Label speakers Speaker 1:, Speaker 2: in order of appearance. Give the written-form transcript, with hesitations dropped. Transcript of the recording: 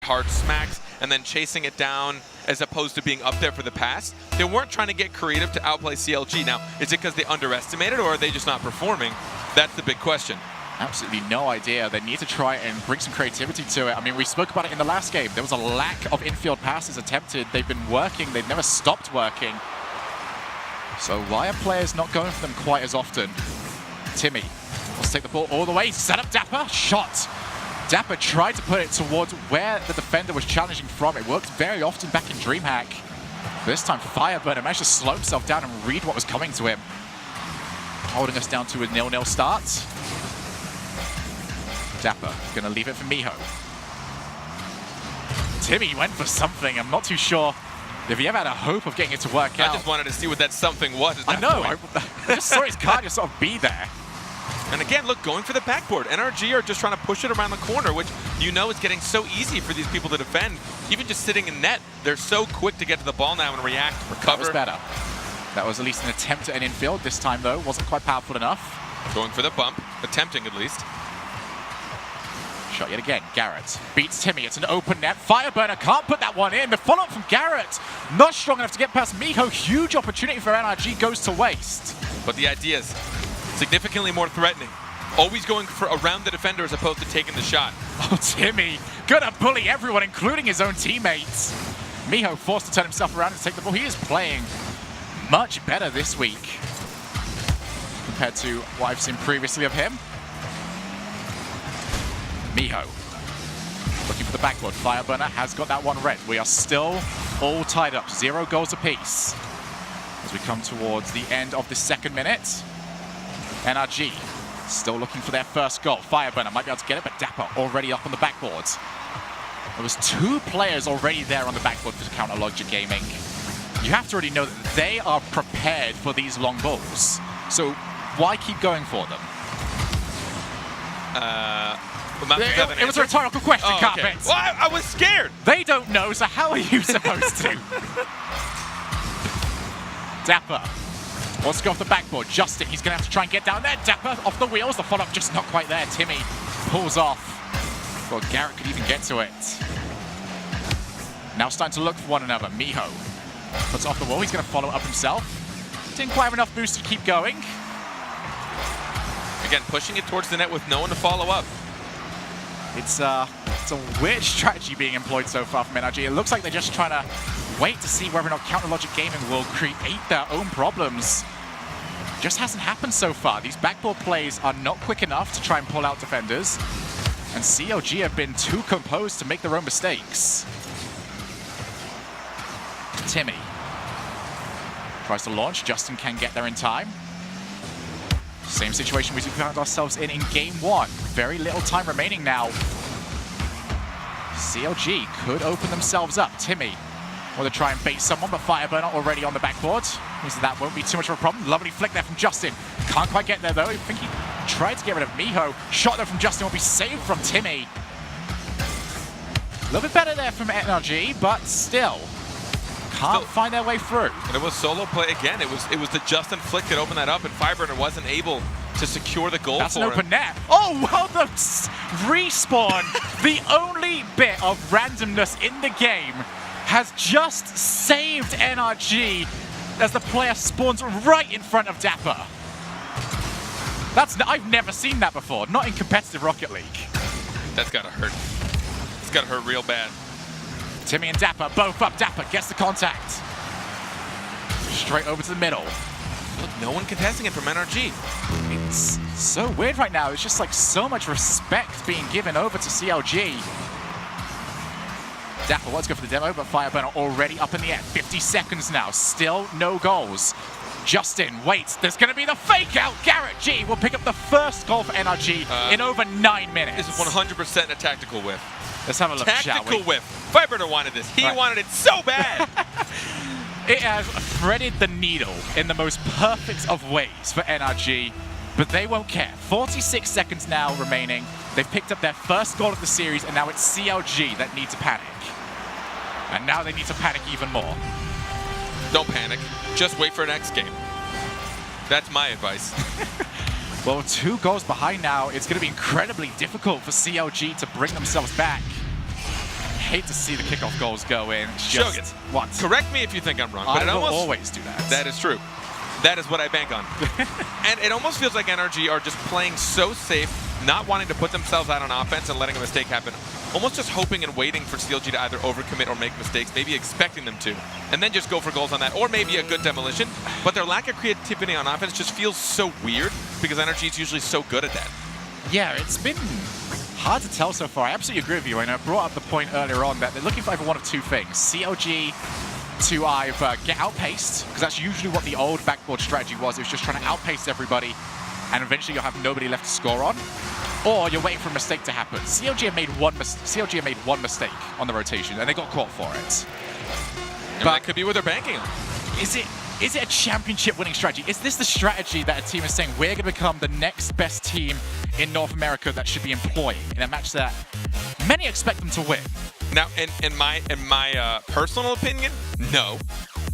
Speaker 1: hard smacks and then chasing it down as opposed to being up there for the pass. They weren't trying to get creative to outplay CLG. Now, is it because they underestimated, or are they just not performing? That's the big question.
Speaker 2: Absolutely no idea. They need to try and bring some creativity to it. I mean, we spoke about it in the last game. There was a lack of infield passes attempted. They've been working. They've never stopped working. So why are players not going for them quite as often? Timmy wants to take the ball all the way. Set up Dapper. Shot. Dapper tried to put it towards where the defender was challenging from. It worked very often back in DreamHack. This time, Fireburner managed to slow himself down and read what was coming to him. Holding us down to a 0-0 start. Dapper gonna leave it for Miho. Timmy went for something. I'm not too sure if he ever had a hope of getting it to work out.
Speaker 1: I just wanted to see what that something was.
Speaker 2: I know. I just saw his card just sort of be there.
Speaker 1: And again, look, going for the backboard. NRG are just trying to push it around the corner, which you know is getting so easy for these people to defend. Even just sitting in net, they're so quick to get to the ball now and react, recover.
Speaker 2: That was better. That was at least an attempt at an infield. This time, though, wasn't quite powerful enough.
Speaker 1: Going for the bump, attempting at least.
Speaker 2: Shot yet again. Garrett beats Timmy. It's an open net. Fireburner can't put that one in. The follow-up from Garrett, not strong enough to get past Miho. Huge opportunity for NRG goes to waste.
Speaker 1: But the idea is significantly more threatening. Always going for around the defender as opposed to taking the shot.
Speaker 2: Oh, Timmy gonna bully everyone, including his own teammates. Miho forced to turn himself around and take the ball. He is playing much better this week compared to what I've seen previously of him. Miho looking for the backboard. Fireburner has got that one red. We are still all tied up, 0 goals apiece. As we come towards the end of the second minute, NRG still looking for their first goal. Fireburner might be able to get it, but Dapper already up on the backboard. There was 2 players already there on the backboard for counter Logic Gaming. You have to already know that they are prepared for these long balls. So why keep going for them?
Speaker 1: It
Speaker 2: was a rhetorical question, Carpet.
Speaker 1: Okay. Well, I was scared.
Speaker 2: They don't know, so how are you supposed to? Dapper wants to go off the backboard. Justin, he's going to have to try and get down there. Dapper off the wheels. The follow-up just not quite there. Timmy pulls off. Well, Garrett could even get to it. Now starting to look for one another. Miho puts it off the wall. He's going to follow up himself. Didn't quite have enough boost to keep going.
Speaker 1: Again, pushing it towards the net with no one to follow up.
Speaker 2: It's a weird strategy being employed so far from NRG. It looks like they're just trying to wait to see whether or not Counter Logic Gaming will create their own problems. Just hasn't happened so far. These backboard plays are not quick enough to try and pull out defenders. And CLG have been too composed to make their own mistakes. Timmy tries to launch. Justin can get there in time. Same situation we found ourselves in game 1. Very little time remaining now. CLG could open themselves up. Timmy want to try and bait someone, but Fireburner already on the backboard. Means that won't be too much of a problem. Lovely flick there from Justin. Can't quite get there though. I think he tried to get rid of Miho. Shot there from Justin will be saved from Timmy. A little bit better there from NRG, but still can't find their way through.
Speaker 1: And it was solo play again. It was the Justin flick that opened that up, and Fireburner wasn't able to secure the goal.
Speaker 2: That's
Speaker 1: for
Speaker 2: an open
Speaker 1: him.
Speaker 2: net. Oh, well, the respawn, the only bit of randomness in the game, has just saved NRG as the player spawns right in front of Dapper. I've never seen that before, not in competitive Rocket League.
Speaker 1: That's gotta hurt. It's gotta hurt real bad.
Speaker 2: Timmy and Dapper both up. Dapper gets the contact. Straight over to the middle.
Speaker 1: Look, no one contesting it from NRG.
Speaker 2: It's so weird right now. It's just like so much respect being given over to CLG. Dapper wants to go for the demo, but Fireburner already up in the air. 50 seconds now. Still no goals. Justin waits. There's going to be the fake out. Garrett G will pick up the first goal for NRG in over 9 minutes.
Speaker 1: This is 100% a tactical whiff.
Speaker 2: Let's have a look, shall we?
Speaker 1: Tactical whiff. Fireburner wanted this. He wanted it so bad.
Speaker 2: It has threaded the needle in the most perfect of ways for NRG, but they won't care. 46 seconds now remaining. They've picked up their first goal of the series, and now it's CLG that need to panic. And now they need to panic even more.
Speaker 1: Don't panic. Just wait for next game. That's my advice.
Speaker 2: Well, 2 goals behind now, it's going to be incredibly difficult for CLG to bring themselves back. hate to see the kickoff goals go in. It's
Speaker 1: Shogun,
Speaker 2: just, what?
Speaker 1: correct me if you think I'm wrong, but
Speaker 2: I
Speaker 1: it
Speaker 2: will
Speaker 1: almost
Speaker 2: always do that.
Speaker 1: that is true. That is what I bank on. And it almost feels like NRG are just playing so safe, not wanting to put themselves out on offense and letting a mistake happen. Almost just hoping and waiting for CLG to either overcommit or make mistakes, maybe expecting them to, and then just go for goals on that, or maybe a good demolition. But their lack of creativity on offense just feels so weird because NRG is usually so good at that.
Speaker 2: Yeah, it's been hard to tell so far. I absolutely agree with you, and I brought up the point earlier on that they're looking for either one of two things. CLG to either get outpaced, because that's usually what the old backboard strategy was. It was just trying to outpace everybody, and eventually you'll have nobody left to score on. Or you're waiting for a mistake to happen. CLG had made one mistake on the rotation, and they got caught for it.
Speaker 1: And that could be what they're banking on.
Speaker 2: Is it a championship winning strategy? Is this the strategy that a team is saying, we're going to become the next best team in North America that should be employing in a match that many expect them to win?
Speaker 1: Now, in my personal opinion, no.